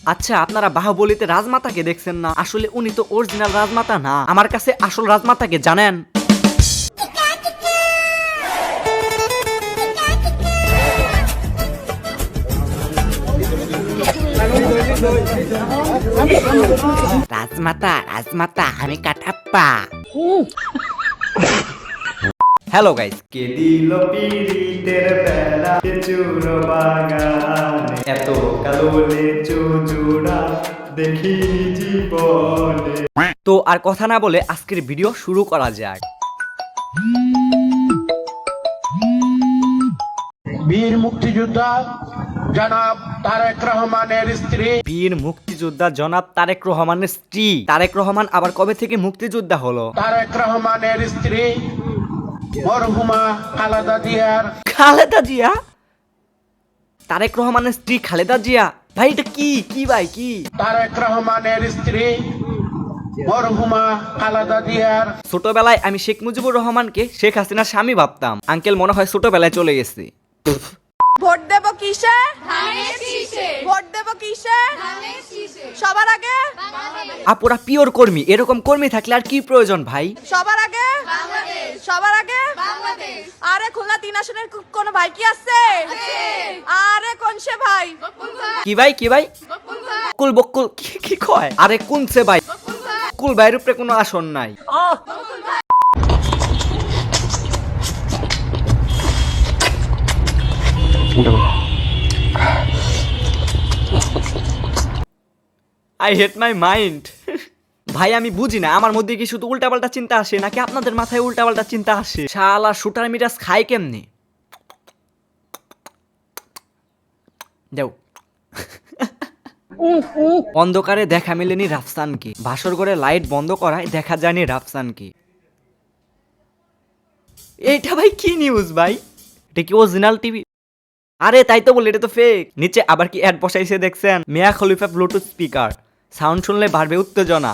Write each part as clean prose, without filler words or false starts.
আচ্ছা, আপনারা বাহুবলীতে রাজমাতাকে দেখছেন না? আসলে উনি তো অরিজিনাল রাজমাতা না, আমার কাছে আসল রাজমাতাকে জানেন? রাজমাতা রাজমাতা আমি কাটাপ্পা। হ্যালো গাইস, কে দিল পীড়িতের বেলা খেজুর বাগানে, এত কালো লেচু জোড়া দেখিনি জীবনে। তো আর কথা না বলে আজকের ভিডিও শুরু করা যাক। বীর মুক্তিযোদ্ধা জনাব তারেক রহমানের স্ত্রী বীর মুক্তিযোদ্ধা জনাব তারেক রহমানের স্ত্রী। তারেক রহমান আবার কবে থেকে মুক্তিযোদ্ধা হলো? তারেক রহমানের স্ত্রী মরহুমা খালেদা জিয়ার খালেদা জিয়া? তারেক রহমানের স্ত্রী খালেদা জিয়া? ভাই এটা কি ভাই কি? তারেক রহমানের স্ত্রী মরহুমা খালেদা জিয়ার ছোটবেলায় আমি শেখ মুজিবুর রহমানকে শেখ হাসিনার স্বামী ভাবতাম। আঙ্কেল মনে হয় ছোটবেলায় চলে গেছে। ভোট দেব কিসে? ধানের শীষে। ভোট দেব কিসে? ধানের শীষে। সবার আগে আপুরা পিওর কর্মী, এরকম কর্মী থাকলে আর কি প্রয়োজন ভাই? সবার আগে বাংলাদেশ। সবার আগে বাংলাদেশ। আরে খুলনা 3 আসনের কোন ভাই কি আছে? আরে কোন সে ভাই? কি ভাই বকুল বকুল কি কয়? আরে কোনছে ভাই? বকুল ভাইয়ের উপরে কোনো আসন নাই। I hate my mind. ভাই আমি বুঝি না, আমার মধ্যে কি শুধু উল্টাপাল্টা চিন্তা আসে নাকি আপনাদের মাথায় উল্টাপাল্টা চিন্তা আসে? শালা শুটার মিরাজ খায় কেমনে? দেও। অন্ধকারে দেখা মেলেনি রাফসানকে, ভাসর ঘরে লাইট বন্ধ করায় দেখা যায়নি রাফসানকে। এইটা ভাই কি নিউজ ভাই? এটা কি অরিজিনাল টিভি? আরে তাই তো বলি, এটা তো ফেক। নিচে আবার কি অ্যাড বসাইছে দেখছেন? মিয়া খলিফা ব্লুটুথ স্পিকার, সাউন্ড শুনলে বাড়বে উত্তেজনা।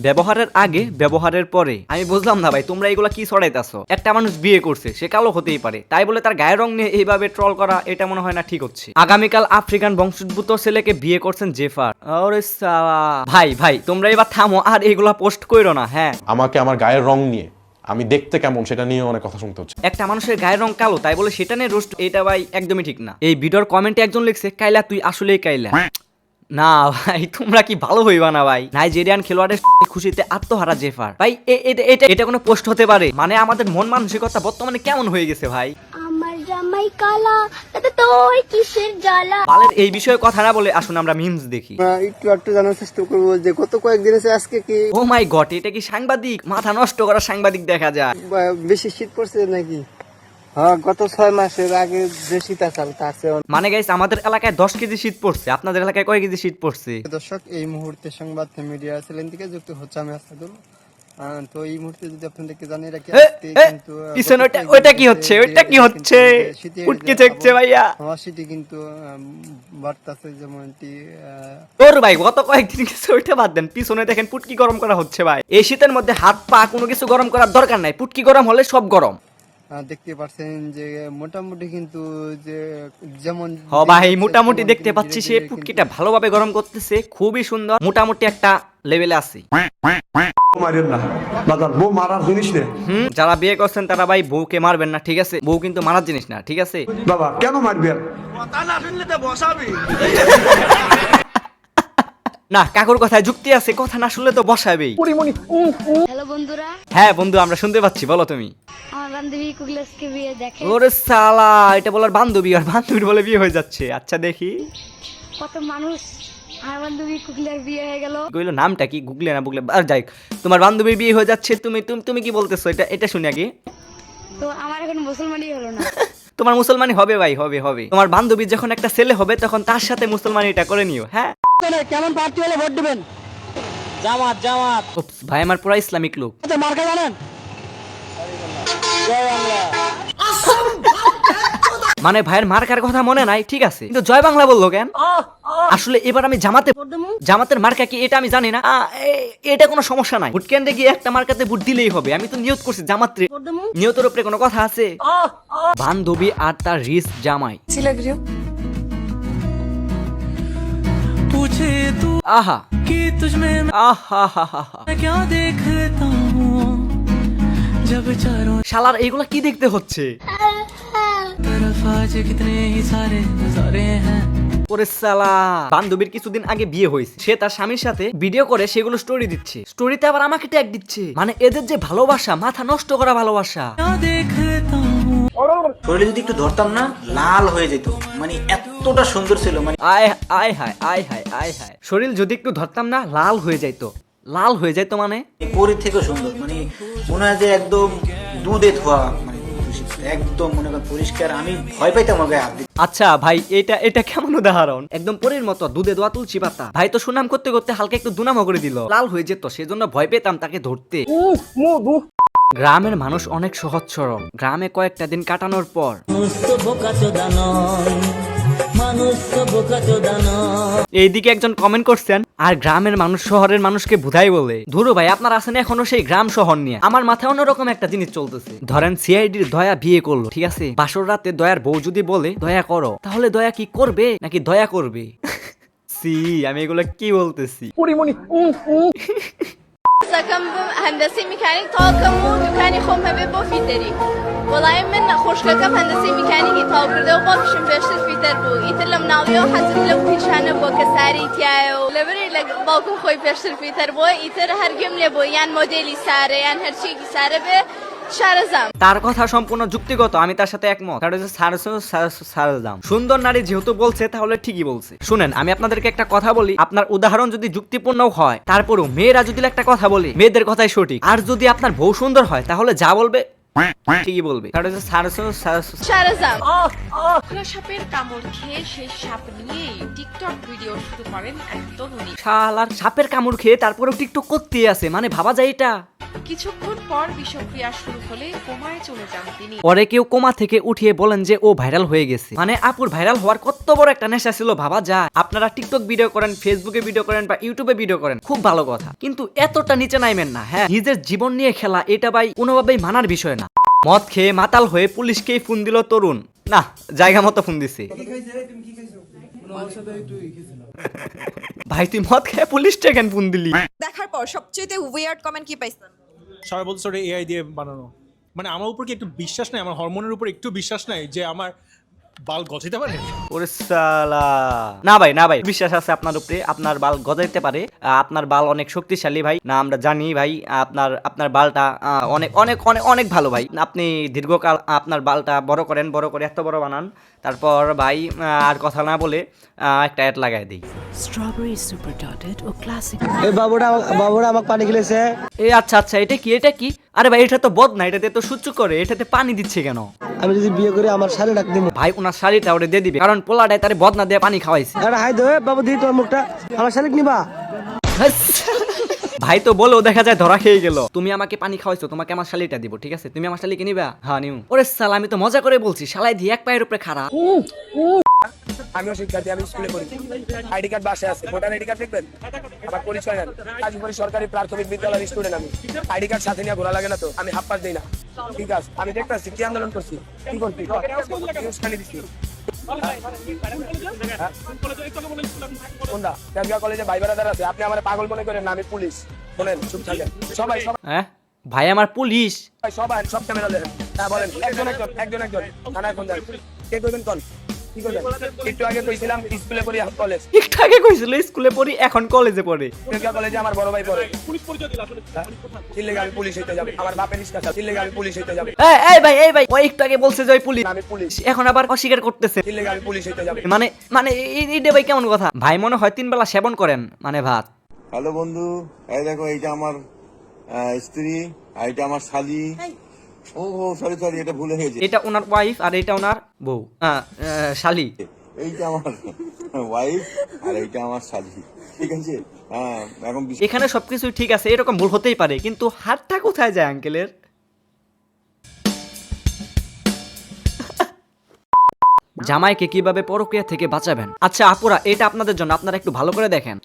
ব্যবহারের আগে ব্যবহারের পরে। আমি বুঝলাম না ভাই, তোমরা এগুলা কি ছড়াইতাছো? একটা মানুষ বিয়ে করছে, সে কালো হতেই পারে, তাই বলে তার গায়ের রং নিয়ে এইভাবে ট্রল করা, এটা মনে হয় না ঠিক হচ্ছে। আগামীকাল আফ্রিকান বংশোদ্ভূত ছেলেকে বিয়ে করছেন জেফার। আরে সালা ভাই তোমরা এবার থামো আর এগুলা পোস্ট কইরো না। হ্যাঁ, আমাকে আমার গায়ের রং নিয়ে, আমি দেখতে কেমন সেটা নিয়ে অনেক কথা শুনতে হচ্ছে। একটা মানুষের গায়ের রং কালো তাই বলে সেটা নিয়ে রোস্ট, এটা ভাই একদমই ঠিক না। এই ভিডিওর কমেন্টে একজন লিখছে, কাইলা তুই আসলেই কাইলা। না ভাই, তোমরা কি ভালো হইবা না ভাই? নাইজেরিয়ান খেলোয়াড়ের খুশিতে আত্মহারা জেফার। ভাই এটা কোনো পোস্ট হতে পারে? মানে আমাদের মন মানসিকতা বর্তমানে কেমন হয়ে গেছে ভাই? আমার জামাই কালা, তাতে তোর কিসের জ্বালা? বালের এই বিষয়ে কথা না বলে আসুন আমরা মিমস দেখি। একটু জানার চেষ্টা করবো যে গত কয়েকদিন আজকে কি ও মাই গড, এটা কি সাংবাদিক? মাথা নষ্ট করা সাংবাদিক দেখা যায়। বেশি শীত পড়ছে নাকি? হ্যাঁ, গত 6 মাসের আগে যে শীত আছে তার চেয়ে মানে গাইস, আমাদের এলাকায় 10 কেজি শীত পড়ছে, আপনাদের এলাকায় কয় কেজি শীত পড়ছে? দর্শক, এই মুহূর্তে সংবাদ মিডিয়া চ্যানেল থেকে যুক্ত হচ্ছে আমি আসাদুল। তো এই মুহূর্তে যদি আপনাদেরকে জানিয়ে রাখি, আজকে কিন্তু পিছনে ওইটা কি হচ্ছে? ওইটা কি হচ্ছে? ফুটকি চেকছে ভাইয়া। শীতে কিন্তু বাড়তাছে, যেমনটি ওর ভাই গত কয়েকদিন কিছু ওইটা বাদ দেন, পিছনে দেখেন পুটকি গরম করা হচ্ছে ভাই। এই শীতের মধ্যে হাত পা কোনো কিছু গরম করার দরকার নাই, পুটকি গরম হলে সব গরম। দেখতে পাচ্ছেন যে মোটামুটি কিন্তু যে যেমন ভাই মোটামুটি দেখতে পাচ্ছি সে পুটকিটা ভালোভাবে গরম করতেছে, খুবই সুন্দর, মোটামুটি একটা লেভেলে আছে। যারা বিয়ে করছেন তারা ভাই বউকে মারবেন না, ঠিক আছে? বউ কিন্তু মারার জিনিস না, ঠিক আছে? বাবা কেন মারবেন? না, কাকুর কথায় যুক্তি আছে, কথা না শুনলে তো বসাবেই। হ্যালো বন্ধুরা, হ্যাঁ বন্ধু, আমরা শুনতে পাচ্ছি, বলো তুমি। আমার বান্ধবী কুগলাসকে বিয়ে দেখে। ওরে সালা, এটা বলার বান্ধবী আর বান্ধবীর বলে বিয়ে হয়ে যাচ্ছে। আচ্ছা দেখি কত মানুষ, আমার বান্ধবী কুগলার বিয়ে হয়ে গেল। কইলো নামটা কি? গুগলে না বুগলে, আর যাই, তোমার বান্ধবীর বিয়ে হয়ে যাচ্ছে, তুমি কি বলতেছো? এটা শুনে আগে তো আমার এখন মুসলমানই হলো না। তোমার মুসলমানি হবে ভাই, হবে। তোমার বান্ধবীর যখন একটা ছেলে হবে তখন তার সাথে মুসলমানিটা করে নিও। হ্যাঁ, কেমন প্রার্থী হলে ভোট দিবেন? জামাত। ভাই আমার পুরা ইসলামিক লোক। মার্কা জানেন? মানে ভাইয়ের মার্কার কথা মনে নাই, ঠিক আছে, কিন্তু জয় বাংলা বললো কেন? আসলে এবার আমি জামাতের মার্কা কি এটা আমি জানি না। এটা কোনো সমস্যা নাই, ভোট কেন্দ্রে গিয়ে একটা মার্কাতে ভোট দিলেই হবে। আমি তো নিয়ত করছি জামাতে, নিয়তের উপরে কোনো কথা আছে? বান্ধবী আর তার রিস জামাই। আহা कि तुझ में আহা হা হা হা। मैं क्या देखता हूँ जब चारों শালার এইগুলা কি দেখতে হচ্ছে? तरफ आज कितने ही सारे नजारे हैं। ওরে সালা, বান্ধবীর কিছুদিন আগে বিয়ে হয়েছে, সে তার স্বামীর সাথে ভিডিও করে সেগুলো স্টোরি দিচ্ছে, স্টোরিতে আবার আমাকে ট্যাগ দিচ্ছে। মানে এদের যে ভালোবাসা, মাথা নষ্ট করা ভালোবাসা। क्या देखता हूँ শরীরে যদি একটু ধরতাম না লাল হয়ে যেত, মানে এতটা সুন্দর ছিল, মানে আয় আয় হায় আয় হায় আয় হায়, শরীর যদি একটু ধরতাম না লাল হয়ে যাইতো। লাল হয়ে যাইতো মানে পরীর থেকেও সুন্দর, মানে মনে হয় যে একদম দুধে ধোয়া, মানে একদম মনে কর পরিষ্কার। আমি ভয় পাইতাম ওকে হাত দিতে। আচ্ছা ভাই, এটা কেমন উদাহরণ? একদম পরীর মতো, দুধে দোয়া তুলসী পাতা। ভাই তো সুনাম করতে করতে হালকা একটু দুনামও করে দিল, লাল হয়ে যেত, সেজন্য ভয় পেতাম তাকে ধরতে। গ্রামের মানুষ অনেক সহজ সরল। গ্রামে কয়েকটা দিন কাটানোর পর এইদিকে একজন কমেন্ট করছেন, আর গ্রামের মানুষ শহরের মানুষকে বুঝাই বলে। ধুরু ভাই, আপনার আছেন এখনো সেই গ্রাম শহর নিয়ে। আমার মাথায় অন্যরকম একটা জিনিস চলতেছে। ধরেন সিআইডির দয়া বিয়ে করলো, ঠিক আছে, বাসর রাতে দয়ার বউ যদি বলে দয়া করো, তাহলে দয়া কি করবে নাকি দয়া করবে? সি, আমি এগুলো কি বলতেছি? سكن هندسي ميكانيك طاقم و دكاني خوم هبه با فيتري والله من خوشكم هندسي ميكانيكي طاقرده و باكشم بيشتر فيتر بو يتر لم ناغيو حزر لو بيشانه بو كساري تيايو لبري لك باكم خوي بيشتر فيتر بو يتر هر جمله بو يان موديلي ساره يان هر شيء ساره به শারজাম। তার কথা সম্পূর্ণ যুক্তিগত, আমি তার সাথে একমত। তার হচ্ছে শারজাম। সুন্দর নারী যেহেতু বলছে তাহলে ঠিকই বলছে। শুনেন, আমি আপনাদেরকে একটা কথা বলি, আপনার উদাহরণ যদি যুক্তিপূর্ণ হয়, তারপরও মেয়েরা যদি একটা কথা বলে মেয়েদের কথাই সঠিক। আর যদি আপনার বউ সুন্দর হয় তাহলে যা বলবে ঠিকই বলবে। তার হচ্ছে শারজাম। খোলা সাপের কামড় খেয়ে সেই সাপ নিয়ে টিকটক ভিডিও শুরু করেন এক তরুণী। শালার সাপের কামড় খেয়ে তারপরেও টিকটক করতেই আছে, মানে ভাবা যায় এটা। কিছুক্ষণ পর বিষক্রিয়া শুরু হলে কোমায় চলে যান তিনি। পরে কেউ কোমা থেকে উঠিয়ে বলেন যে ও ভাইরাল হয়ে গেছে। মানে আপুর ভাইরাল হওয়ার কত বড় একটা নেশা ছিল ভাবা যায়। আপনারা টিকটক ভিডিও করেন, ফেসবুকে ভিডিও করেন বা ইউটিউবে ভিডিও করেন, খুব ভালো কথা, কিন্তু এতটা নিচে নাইবেন না। হ্যাঁ, নিজের জীবন নিয়ে খেলা, এটা ভাই কোনোভাবেই মানার বিষয় না। মদ খেয়ে মাতাল হয়ে পুলিশকেই ফোন দিল তরুণ। না, জায়গা মতো ফোন দিছে। ভাই তুই মদ খেয়ে পুলিশটা কেন ফোন দিলি? দেখার পর সবচেয়ে উইয়ার্ড কমেন্ট কি পাইছেন? সবাই বলছে ওটা এআই দিয়ে বানানো। মানে আমার উপর কি একটু বিশ্বাস নাই, আমার হরমোনের উপর একটু বিশ্বাস নাই যে আমার বাল গজাইতে পারে? ওরে সালা, না ভাই না ভাই, বিশ্বাস আছে আপনার উপরে, আপনার বাল গজাইতে পারে। আপনার বাল অনেক শক্তিশালী ভাই, না আমরা জানি ভাই। আপনার বালটা অনেক অনেক অনেক অনেক ভালো ভাই। আপনি দীর্ঘকাল আপনার বালটা বড় করেন, বড় করে এত বড় বানান। তারপর ভাই আর কথা না বলে একটা অ্যাড লাগাই দিই। স্ট্রবেরি সুপার ডটেড ও ক্লাসিক। এই বাবুরা আমাকে পানি খেলেছে। এই আচ্ছা, এটা কি? আরে ভাই, এটা তো বদ না, এটাতে তো সূর্য করে, এটাতে পানি দিচ্ছে কেন? আমি যদি বিয়ে করি আমার শাড়ি ডাক দিব। ভাই ওনার শাড়িটা ওরে দিয়ে দিবে, কারণ পোলাটাই তারে বদ না দিয়ে পানি খাওয়াইছে। আরে হাই দে বাবু, দি তোর মুখটা, আমার শাড়ি নিবা। ভাই তো বলেও দেখা যায় ধরা খেয়ে গেল। তুমি আমাকে পানি খাওয়াইছো, তোমাকে আমার শালিটা দিব, ঠিক আছে? তুমি আমার শালিকে নিবা? হ্যাঁ নিউ। ওরে সালা, আমি তো মজা করে বলছি, শালাই দিয়ে এক পায়ের উপরে খাড়া। আমিও শিক্ষার্থী, আমি স্কুলে পড়ি। আইডি কার্ড বাসে আছে, ভোটার আইডি কার্ড দেখবেন? আমার পরিচয় নেন। কাজীপুরি সরকারি প্রাথমিক বিদ্যালয়ের স্টুডেন্ট আমি। আইডি কার্ড সাথে নিয়ে ঘোরা লাগে না তো, আমি হাফ পাস দিই না। ঠিক আছে, আমি দেখতেছি কি আন্দোলন করছি, কি করছি, খালি দিচ্ছি। কোনটা? তেজগাঁও কলেজে ভাই ব্রাদার আছে, আপনি আমার পাগল মনে করেন না, আমি পুলিশ। শোনেন, চুপ থাকেন সবাই। হ্যাঁ ভাই, আমার পুলিশ। সবাই সব ক্যামেরা দেন। হ্যাঁ বলেন, একজন থানায় ফোন দেন। কে করবেন কোন? কি করবেন? একটু আগে কইছিলাম স্কুলে পড়ি, এখন কলেজ। একটু আগে কইছিল স্কুলে পড়ি, এখন কলেজে পড়ে। তেজগাঁও কলেজে আমার বড় ভাই পড়ে। পুলিশ পরিচয় দিলা আসলে চিল্লে আমি পুলিশ হইতে যাব। আমার বাপের ইচ্ছা চিল্লে আমি পুলিশ হইতে যাব। এই ভাই ওই একটু আগে বলছে যে পুলিশ, আমি পুলিশ, এখন আবার অস্বীকার করতেছে। চিল্লে আমি পুলিশ হইতে যাব। মানে এইটা ভাই কেমন কথা? ভাই মনে হয় 3 বেলা সেবন করেন, মানে ভাত। হ্যালো বন্ধু, এই দেখো, এইটা আমার স্ত্রী, আর এটা আমার শালি। ও সরি, এটা ভুলে গেছে। এটা ওনার ওয়াইফ আর এটা ওনার বউ, শালি। এইটা আমার ওয়াইফ আর এইটা আমার শালি, ঠিক আছে? এখন এখানে সবকিছু ঠিক আছে, এরকম ভুল হতেই পারে, কিন্তু হাতটা কোথায় যায় আঙ্কেলের? জামাইকে কিভাবে পরকীয়া থেকে বাঁচাবেন? আচ্ছা আপুরা, এটা আপনাদের জন্য, আপনারা একটু ভালো করে দেখেন।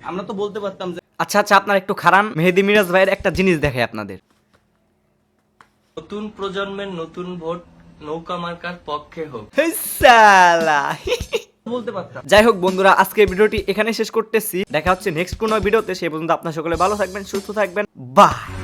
আমরা তো বলতে পারতাম যে আচ্ছা আচ্ছা আপনার একটু খারান, মেহেদি মিরাজ ভাইয়ের একটা জিনিস দেখাই আপনাদের। নতুন প্রজন্মের নতুন ভোট নৌকা মার্কার পক্ষে হোক। বলতে পারতাম। যাই হোক বন্ধুরা, আজকের ভিডিওটি এখানে শেষ করতেছি। দেখা হচ্ছে নেক্সট কোনো ভিডিওতে। সেই পর্যন্ত আপনারা সকলে ভালো থাকবেন, সুস্থ থাকবেন। বাই।